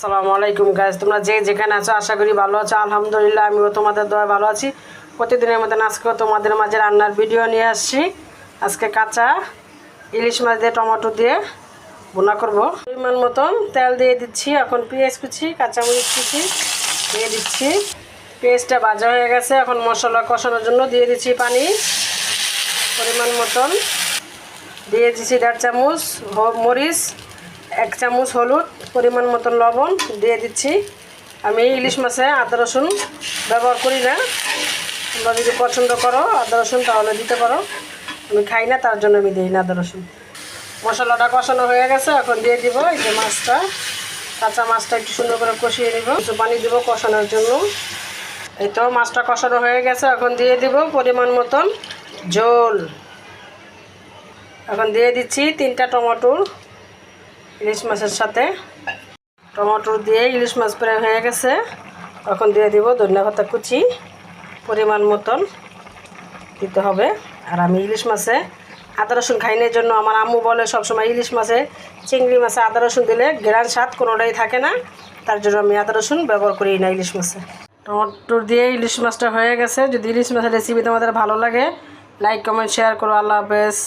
আসসালামু আলাইকুম গাইস, তোমরা যে যেখানে আছো আশা করি ভালো আছো। আলহামদুলিল্লাহ আমিও তোমাদের দোয়ায় ভালো আছি। প্রতিদিনের মতো আজকেও তোমাদের মাঝে রান্নার ভিডিও নিয়ে আসছি। আজকে কাঁচা ইলিশ মাছ দিয়ে টমেটো দিয়ে ভুনা করব। পরিমাণ মতন তেল দিয়ে দিচ্ছি। এখন পেঁয়াজ কুচি, কাঁচামরিচ কুচি দিয়ে দিচ্ছি। পেঁয়াজটা ভাজা হয়ে গেছে। এখন মশলা কষানোর জন্য দিয়ে দিচ্ছি পানি পরিমাণ মতন। দিয়ে দিচ্ছি 1.5 চামচ মরিচ, 1 চামচ হলুদ, পরিমাণ মতন লবণ দিয়ে দিচ্ছি। আমি ইলিশ মাছে আদা রসুন ব্যবহার করি না। তোমরা যদি পছন্দ করো আদা রসুন তাহলে দিতে পারো। আমি খাই না, তার জন্য আমি দিই না আদা রসুন। মশলাটা কষানো হয়ে গেছে। এখন দিয়ে দিব এই যে মাছটা, কাঁচা মাছটা একটু সুন্দর করে কষিয়ে নিব। একটু পানি দিব কষানোর জন্য। এই তো মাছটা কষানো হয়ে গেছে। এখন দিয়ে দিব পরিমাণ মতন ঝোল। এখন দিয়ে দিচ্ছি 3টা টমেটো ইলিশ মাছের সাথে। টমেটো দিয়ে ইলিশ মাছ প্রায় হয়ে গেছে। এখন দিয়ে দিব ধনিয়া পাতা কুচি পরিমাণ মতন দিতে হবে। আর আমি ইলিশ মাছে আদা রসুন খাইনের জন্য আমার আম্মু বলে সবসময় ইলিশ মাছে, চিংড়ি মাছে আদা রসুন দিলে ঘ্রাণ স্বাদ কোনোটাই থাকে না, তার জন্য আমি আদা রসুন ব্যবহার করি না ইলিশ মাছে। টমেটো দিয়ে ইলিশ মাছটা হয়ে গেছে। যদি ইলিশ মাছের রেসিপি তোমাদের ভালো লাগে লাইক কমেন্ট শেয়ার করো। আল্লাহ হাফেজ।